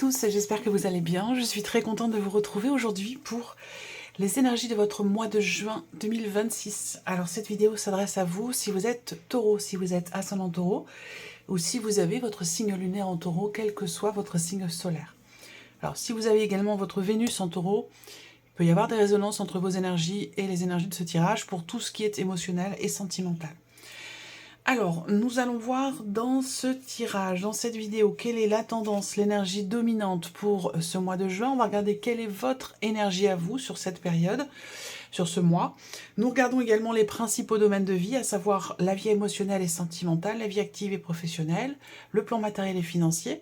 tous, j'espère que vous allez bien. Je suis très contente de vous retrouver aujourd'hui pour les énergies de votre mois de juin 2026. Alors cette vidéo s'adresse à vous si vous êtes taureau, si vous êtes ascendant taureau, ou si vous avez votre signe lunaire en taureau, quel que soit votre signe solaire. Alors si vous avez également votre Vénus en taureau, il peut y avoir des résonances entre vos énergies et les énergies de ce tirage pour tout ce qui est émotionnel et sentimental. Alors, nous allons voir dans ce tirage, dans cette vidéo, quelle est la tendance, l'énergie dominante pour ce mois de juin. On va regarder quelle est votre énergie à vous sur cette période, sur ce mois. Nous regardons également les principaux domaines de vie, à savoir la vie émotionnelle et sentimentale, la vie active et professionnelle, le plan matériel et financier,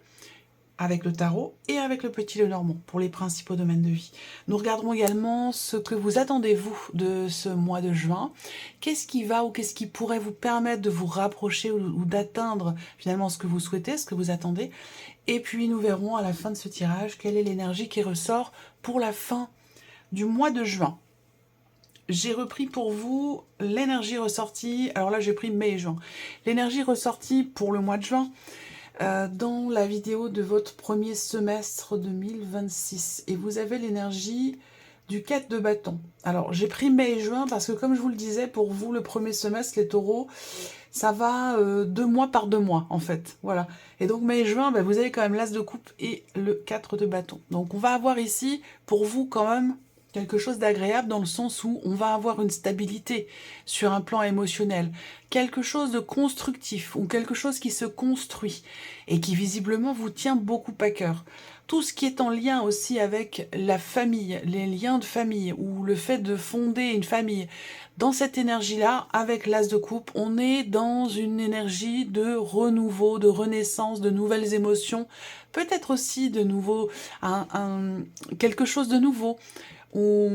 avec le tarot et avec le petit Lenormand pour les principaux domaines de vie. Nous regarderons également ce que vous attendez vous de ce mois de juin. Qu'est-ce qui va ou qu'est-ce qui pourrait vous permettre de vous rapprocher ou d'atteindre finalement ce que vous souhaitez, ce que vous attendez. Et puis nous verrons à la fin de ce tirage quelle est l'énergie qui ressort pour la fin du mois de juin. J'ai repris pour vous l'énergie ressortie, alors là j'ai pris mai et juin. L'énergie ressortie pour le mois de juin, dans la vidéo de votre premier semestre 2026. Et vous avez l'énergie du 4 de bâton. Alors, j'ai pris mai et juin parce que, comme je vous le disais, pour vous, le premier semestre, les taureaux, ça va 2 mois par 2 mois, en fait. Voilà. Et donc, mai et juin, vous avez quand même l'as de coupe et le 4 de bâton. Donc, on va avoir ici, pour vous, quand même, quelque chose d'agréable dans le sens où on va avoir une stabilité sur un plan émotionnel, quelque chose de constructif ou quelque chose qui se construit et qui visiblement vous tient beaucoup à cœur. Tout ce qui est en lien aussi avec la famille, les liens de famille ou le fait de fonder une famille, dans cette énergie-là, avec l'as de coupe, on est dans une énergie de renouveau, de renaissance, de nouvelles émotions, peut-être aussi de nouveau, quelque chose de nouveau, ou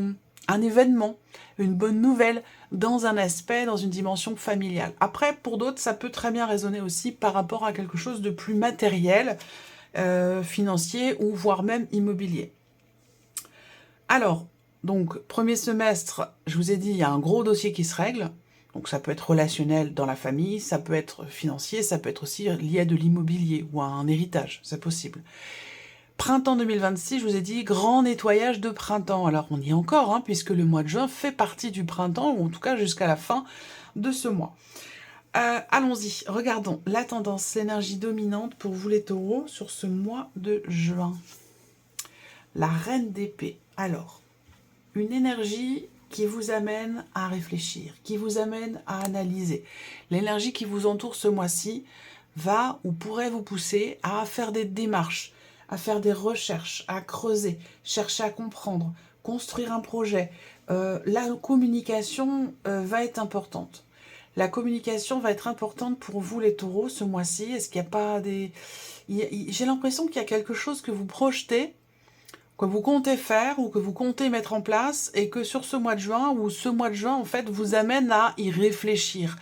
un événement, une bonne nouvelle, dans un aspect, dans une dimension familiale. Après, pour d'autres, ça peut très bien résonner aussi par rapport à quelque chose de plus matériel, financier, ou voire même immobilier. Alors, donc, premier semestre, je vous ai dit, il y a un gros dossier qui se règle. Donc ça peut être relationnel dans la famille, ça peut être financier, ça peut être aussi lié à de l'immobilier ou à un héritage, c'est possible. Printemps 2026, je vous ai dit, grand nettoyage de printemps. Alors, on y est encore, hein, puisque le mois de juin fait partie du printemps, ou en tout cas jusqu'à la fin de ce mois. Allons-y, regardons la tendance, l'énergie dominante pour vous les taureaux sur ce mois de juin. La reine d'épée. Alors, une énergie qui vous amène à réfléchir, qui vous amène à analyser. L'énergie qui vous entoure ce mois-ci va ou pourrait vous pousser à faire des démarches, à faire des recherches, à creuser, chercher à comprendre, construire un projet. La communication va être importante. La communication va être importante pour vous les taureaux ce mois-ci. Est-ce qu'il n'y a pas des... J'ai l'impression qu'il y a quelque chose que vous projetez, que vous comptez faire ou que vous comptez mettre en place et que sur ce mois de juin ou ce mois de juin en fait vous amène à y réfléchir,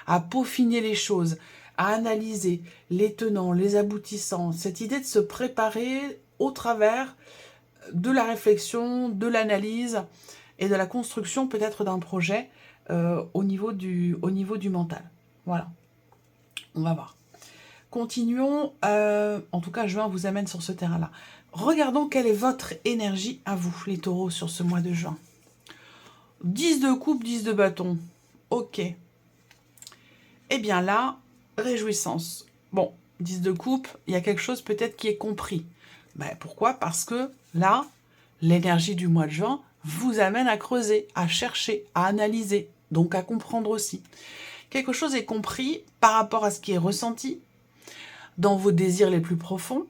à peaufiner les choses, à analyser les tenants, les aboutissants, cette idée de se préparer au travers de la réflexion, de l'analyse et de la construction peut-être d'un projet au niveau du mental. Voilà, on va voir. Continuons, en tout cas juin vous amène sur ce terrain-là. Regardons quelle est votre énergie à vous, les taureaux, sur ce mois de juin. 10 de coupe, 10 de bâton. Ok. Eh bien là, réjouissance. Bon, 10 de coupe, il y a quelque chose peut-être qui est compris. Pourquoi? Parce que là, l'énergie du mois de juin vous amène à creuser, à chercher, à analyser, donc à comprendre aussi. Quelque chose est compris par rapport à ce qui est ressenti dans vos désirs les plus profonds.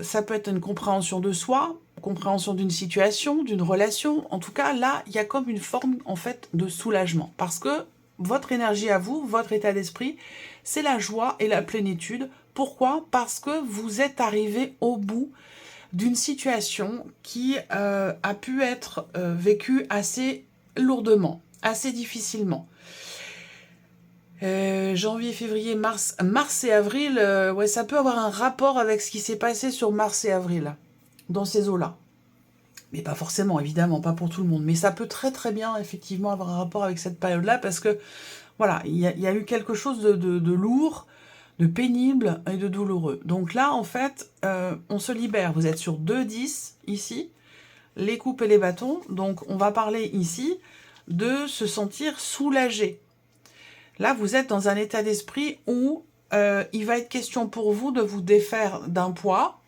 Ça peut être une compréhension de soi, compréhension d'une situation, d'une relation. En tout cas, là, il y a comme une forme, en fait, de soulagement. Parce que votre énergie à vous, votre état d'esprit, c'est la joie et la plénitude. Pourquoi? Parce que vous êtes arrivé au bout d'une situation qui a pu être vécue assez lourdement, assez difficilement. Janvier, février, mars et avril, ouais, ça peut avoir un rapport avec ce qui s'est passé sur mars et avril, dans ces eaux-là. Mais pas forcément, évidemment, pas pour tout le monde. Mais ça peut très très bien, effectivement, avoir un rapport avec cette période-là, parce que, voilà, il y a eu quelque chose de lourd, de pénible et de douloureux. Donc là, en fait, on se libère. Vous êtes sur 2-10 ici, les coupes et les bâtons. Donc, on va parler ici de se sentir soulagé. Là, vous êtes dans un état d'esprit où il va être question pour vous de vous défaire d'un poids,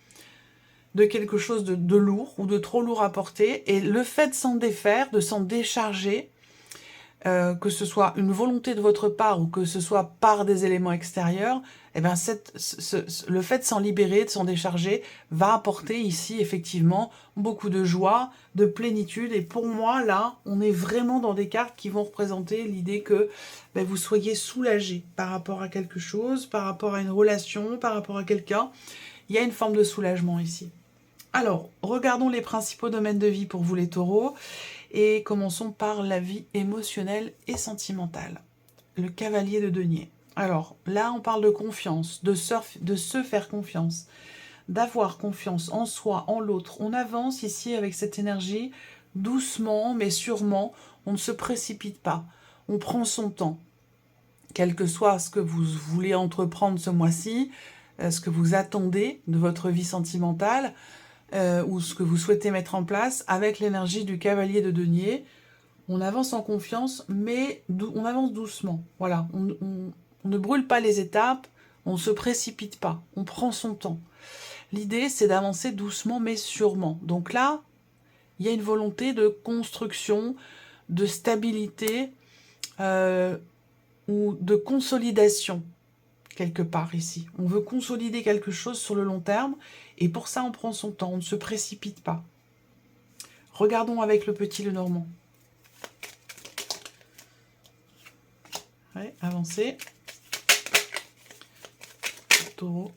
de quelque chose de lourd ou de trop lourd à porter. Et le fait de s'en défaire, de s'en décharger, que ce soit une volonté de votre part ou que ce soit par des éléments extérieurs, eh ben le fait de s'en libérer, de s'en décharger, va apporter ici effectivement beaucoup de joie, de plénitude. Et pour moi, là, on est vraiment dans des cartes qui vont représenter l'idée que vous soyez soulagé par rapport à quelque chose, par rapport à une relation, par rapport à quelqu'un. Il y a une forme de soulagement ici. Alors, regardons les principaux domaines de vie pour vous les taureaux. Et commençons par la vie émotionnelle et sentimentale. Le cavalier de denier. Alors, là, on parle de confiance, de se faire confiance, d'avoir confiance en soi, en l'autre. On avance ici avec cette énergie, doucement, mais sûrement. On ne se précipite pas. On prend son temps. Quel que soit ce que vous voulez entreprendre ce mois-ci, ce que vous attendez de votre vie sentimentale, ou ce que vous souhaitez mettre en place, avec l'énergie du cavalier de denier, on avance en confiance, mais on avance doucement. Voilà, on ne brûle pas les étapes, on ne se précipite pas, on prend son temps. L'idée, c'est d'avancer doucement, mais sûrement. Donc là, il y a une volonté de construction, de stabilité, ou de consolidation, quelque part ici. On veut consolider quelque chose sur le long terme, et pour ça, on prend son temps, on ne se précipite pas. Regardons avec le petit Lenormand. Ouais, avancez. Taureau.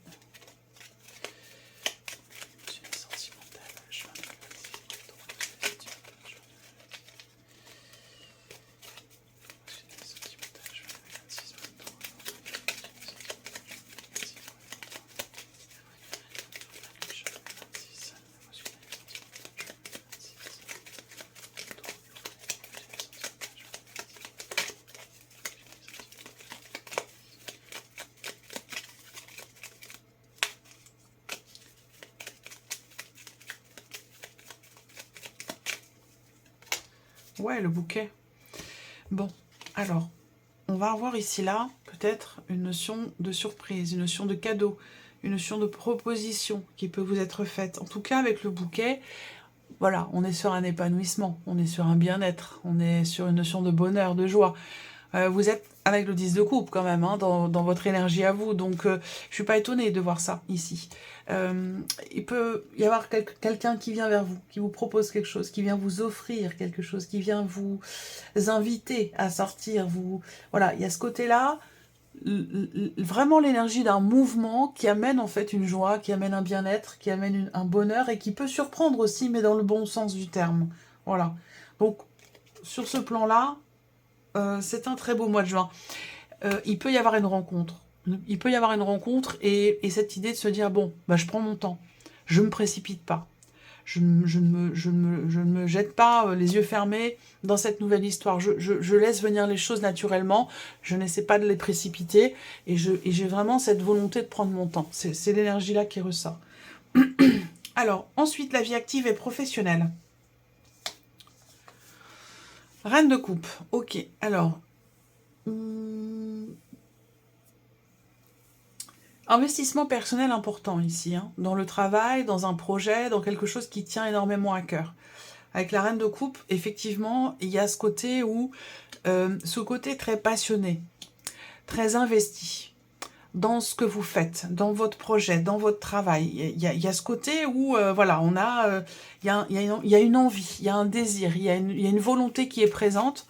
Ouais, le bouquet. Bon, alors, on va avoir ici, là, peut-être une notion de surprise, une notion de cadeau, une notion de proposition qui peut vous être faite. En tout cas, avec le bouquet, voilà, on est sur un épanouissement, on est sur un bien-être, on est sur une notion de bonheur, de joie. Vous êtes avec le 10 de coupe quand même, hein, dans votre énergie à vous. Donc, je ne suis pas étonnée de voir ça ici. Il peut y avoir quelqu'un qui vient vers vous, qui vous propose quelque chose, qui vient vous offrir quelque chose, qui vient vous inviter à sortir. Voilà, il y a ce côté-là, vraiment l'énergie d'un mouvement qui amène en fait une joie, qui amène un bien-être, qui amène un bonheur et qui peut surprendre aussi, mais dans le bon sens du terme. Voilà. Donc, sur ce plan-là, c'est un très beau mois de juin. Il peut y avoir une rencontre. Il peut y avoir une rencontre et cette idée de se dire, bon, je prends mon temps. Je ne me précipite pas. Je ne me jette pas les yeux fermés dans cette nouvelle histoire. Je laisse venir les choses naturellement. Je n'essaie pas de les précipiter. Et j'ai vraiment cette volonté de prendre mon temps. C'est l'énergie-là qui ressort. Alors, ensuite, la vie active et professionnelle. Reine de coupe, ok. Alors, investissement personnel important ici, hein, dans le travail, dans un projet, dans quelque chose qui tient énormément à cœur. Avec la reine de coupe, effectivement, il y a ce côté où, ce côté très passionné, très investi dans ce que vous faites, dans votre projet, dans votre travail. Il y a ce côté où, voilà, on a, il y a une envie, il y a un désir, il y a une volonté qui est présente.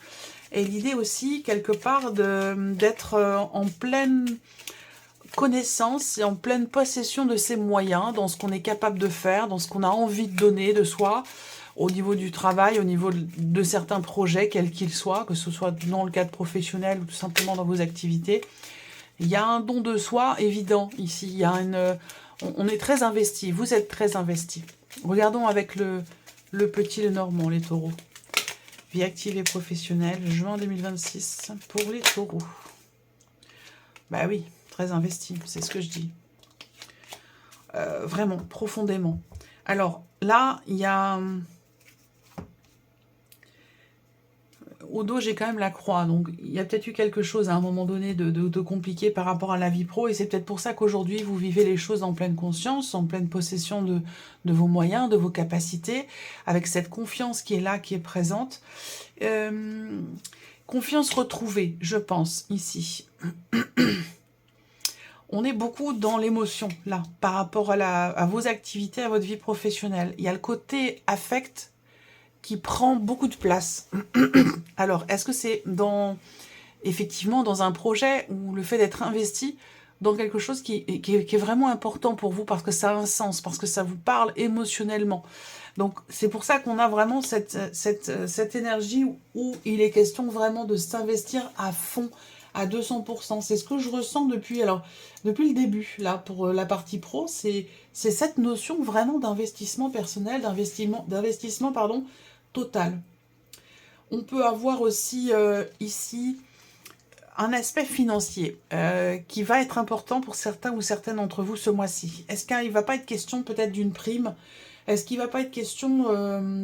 Et l'idée aussi, quelque part, d'être en pleine connaissance et en pleine possession de ses moyens, dans ce qu'on est capable de faire, dans ce qu'on a envie de donner de soi, au niveau du travail, au niveau de certains projets, quels qu'ils soient, que ce soit dans le cadre professionnel ou tout simplement dans vos activités. Il y a un don de soi évident ici. Il y a on est très investi. Vous êtes très investi. Regardons avec le petit Lenormand, les taureaux. Vie active et professionnelle, juin 2026 pour les taureaux. Bah oui, très investi, c'est ce que je dis. Vraiment, profondément. Alors, là, il y a... Au dos, j'ai quand même la croix, donc il y a peut-être eu quelque chose à un moment donné de compliqué par rapport à la vie pro, et c'est peut-être pour ça qu'aujourd'hui, vous vivez les choses en pleine conscience, en pleine possession de vos moyens, de vos capacités, avec cette confiance qui est là, qui est présente. Confiance retrouvée, je pense, ici. On est beaucoup dans l'émotion, là, par rapport à vos activités, à votre vie professionnelle. Il y a le côté affect qui prend beaucoup de place. Alors, est-ce que c'est effectivement dans un projet où le fait d'être investi dans quelque chose qui est vraiment important pour vous parce que ça a un sens, parce que ça vous parle émotionnellement. Donc, c'est pour ça qu'on a vraiment cette énergie où il est question vraiment de s'investir à fond, à 200%. C'est ce que je ressens depuis le début, là, pour la partie pro. C'est cette notion vraiment d'investissement personnel, d'investissement, pardon, total. On peut avoir aussi ici un aspect financier qui va être important pour certains ou certaines d'entre vous ce mois-ci. Est-ce qu'il ne va pas être question peut-être d'une prime? Est-ce qu'il ne va pas être question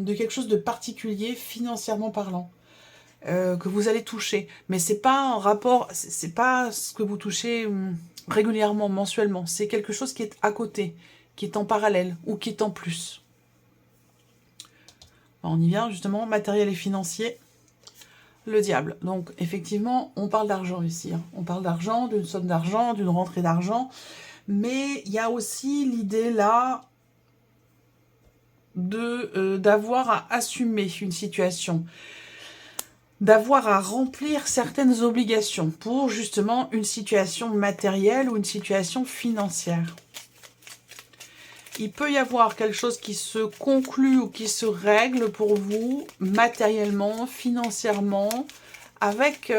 de quelque chose de particulier financièrement parlant que vous allez toucher? Mais c'est pas en rapport, c'est pas ce que vous touchez régulièrement, mensuellement. C'est quelque chose qui est à côté, qui est en parallèle ou qui est en plus. On y vient justement, matériel et financier, le diable. Donc effectivement, on parle d'argent ici. Hein. On parle d'argent, d'une somme d'argent, d'une rentrée d'argent. Mais il y a aussi l'idée là d'avoir à assumer une situation, d'avoir à remplir certaines obligations pour justement une situation matérielle ou une situation financière. Il peut y avoir quelque chose qui se conclut ou qui se règle pour vous matériellement, financièrement, avec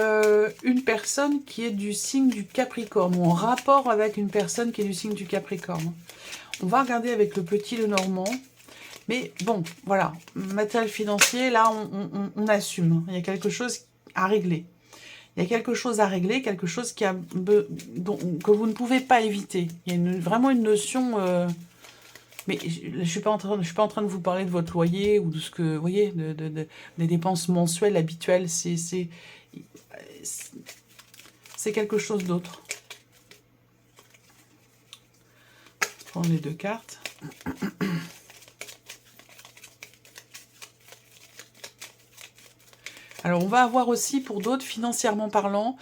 une personne qui est du signe du Capricorne, ou en rapport avec une personne qui est du signe du Capricorne. On va regarder avec le petit Lenormand. Mais bon, voilà, matériel financier, là, on assume. Il y a quelque chose à régler. Il y a quelque chose à régler, quelque chose que vous ne pouvez pas éviter. Il y a vraiment une notion... mais je ne suis pas en train de vous parler de votre loyer ou de ce que, vous voyez, des dépenses mensuelles habituelles. C'est quelque chose d'autre. Je prends les deux cartes. Alors, on va avoir aussi, pour d'autres, financièrement parlant,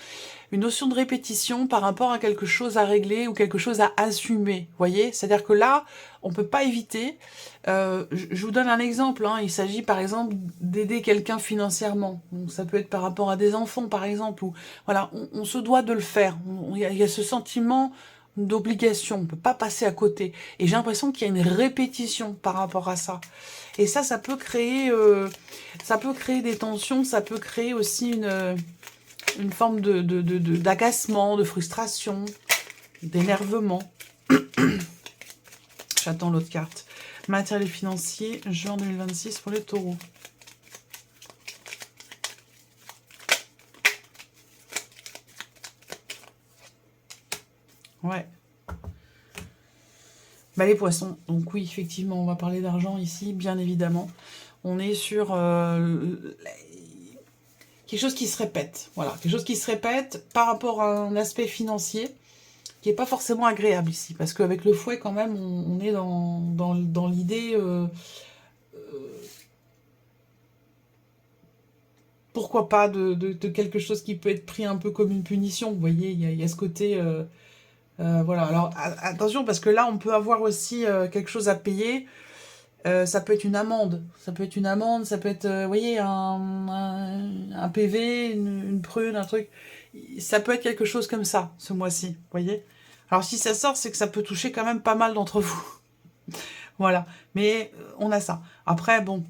une notion de répétition par rapport à quelque chose à régler ou quelque chose à assumer. Vous voyez? C'est-à-dire que là, on ne peut pas éviter. Je vous donne un exemple. Hein. Il s'agit, par exemple, d'aider quelqu'un financièrement. Donc, ça peut être par rapport à des enfants, par exemple. Ou, voilà, on se doit de le faire. Il y a ce sentiment d'obligation. On ne peut pas passer à côté. Et j'ai l'impression qu'il y a une répétition par rapport à ça. Et ça peut créer des tensions, ça peut créer aussi une forme d'agacement, de frustration, d'énervement. J'attends l'autre carte. Matériel financier, juin 2026 pour les taureaux. Ouais. Bah, les poissons. Donc oui, effectivement, on va parler d'argent ici, bien évidemment. On est sur quelque chose qui se répète. Voilà, quelque chose qui se répète par rapport à un aspect financier qui n'est pas forcément agréable ici. Parce qu'avec le fouet, quand même, on est dans l'idée... pourquoi pas de quelque chose qui peut être pris un peu comme une punition. Vous voyez, il y a ce côté... voilà, alors attention, parce que là, on peut avoir aussi quelque chose à payer. Ça peut être une amende. Ça peut être une amende, ça peut être, vous voyez, un PV, une prune, un truc. Ça peut être quelque chose comme ça, ce mois-ci, vous voyez. Alors, si ça sort, c'est que ça peut toucher quand même pas mal d'entre vous. Voilà, mais on a ça. Après, bon...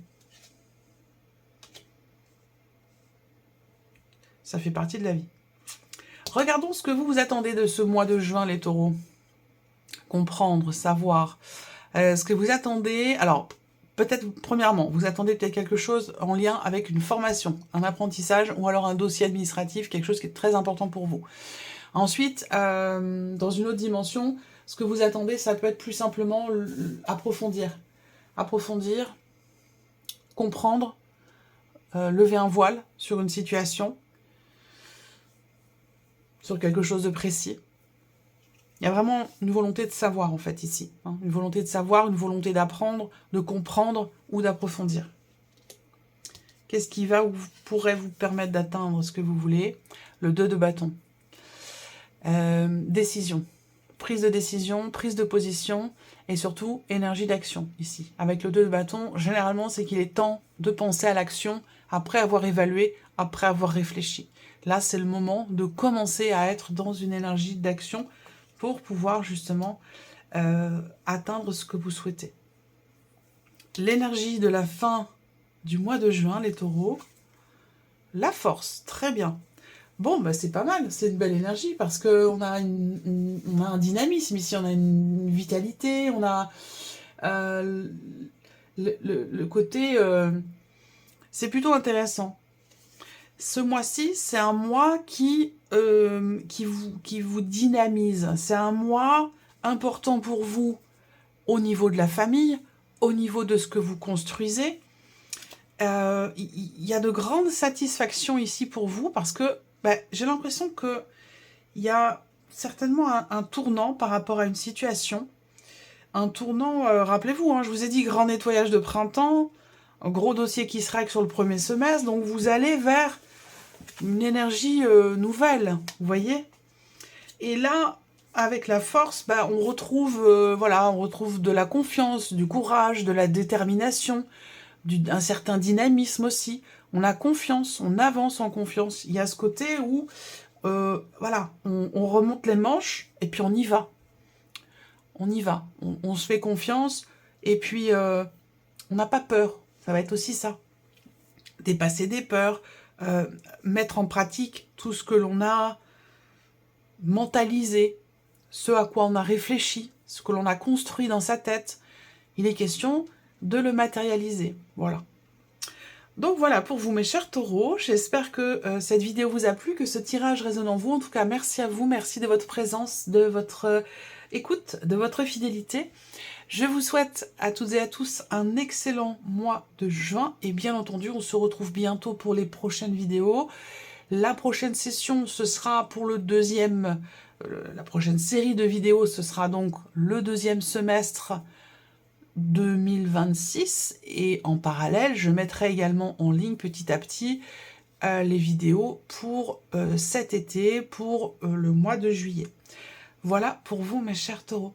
ça fait partie de la vie. Regardons ce que vous attendez de ce mois de juin, les taureaux. Comprendre, savoir. Ce que vous attendez... Alors, peut-être, premièrement, vous attendez peut-être quelque chose en lien avec une formation, un apprentissage ou alors un dossier administratif, quelque chose qui est très important pour vous. Ensuite, dans une autre dimension, ce que vous attendez, ça peut être plus simplement approfondir. Approfondir, comprendre, lever un voile sur une situation, sur quelque chose de précis. Il y a vraiment une volonté de savoir, en fait, ici. Hein, une volonté de savoir, une volonté d'apprendre, de comprendre ou d'approfondir. Qu'est-ce qui pourrait vous permettre d'atteindre ce que vous voulez? Le 2 de bâton. Décision. Prise de décision, prise de position et surtout énergie d'action, ici. Avec le 2 de bâton, généralement, c'est qu'il est temps de penser à l'action après avoir évalué, après avoir réfléchi. Là, c'est le moment de commencer à être dans une énergie d'action pour pouvoir justement atteindre ce que vous souhaitez. L'énergie de la fin du mois de juin, les taureaux, la force, très bien. Bon, bah c'est pas mal, c'est une belle énergie parce qu'on a, on a un dynamisme ici, on a une vitalité, on a le côté... c'est plutôt intéressant. Ce mois-ci, c'est un mois qui vous dynamise. C'est un mois important pour vous au niveau de la famille, au niveau de ce que vous construisez. Y a de grandes satisfactions ici pour vous parce que j'ai l'impression qu'il y a certainement un tournant par rapport à une situation. Un tournant, rappelez-vous, hein, je vous ai dit grand nettoyage de printemps, un gros dossier qui se règle sur le premier semestre, donc vous allez vers une énergie nouvelle, vous voyez. Et là, avec la force, on retrouve, voilà, on retrouve de la confiance, du courage, de la détermination, un certain dynamisme aussi. On a confiance, on avance en confiance. Il y a ce côté où, voilà, on remonte les manches et puis on y va. On y va, on se fait confiance et puis on n'a pas peur. Ça va être aussi ça. Dépasser des peurs, mettre en pratique tout ce que l'on a mentalisé, ce à quoi on a réfléchi, ce que l'on a construit dans sa tête. Il est question de le matérialiser. Voilà. Donc voilà pour vous mes chers taureaux, j'espère que cette vidéo vous a plu, que ce tirage résonne en vous. En tout cas, merci à vous, merci de votre présence, de votre écoute, de votre fidélité. Je vous souhaite à toutes et à tous un excellent mois de juin et bien entendu, on se retrouve bientôt pour les prochaines vidéos. La prochaine session, ce sera pour le deuxième, la prochaine série de vidéos, ce sera donc le deuxième semestre 2026 et en parallèle je mettrai également en ligne petit à petit les vidéos pour cet été, pour le mois de juillet. Voilà pour vous mes chers taureaux.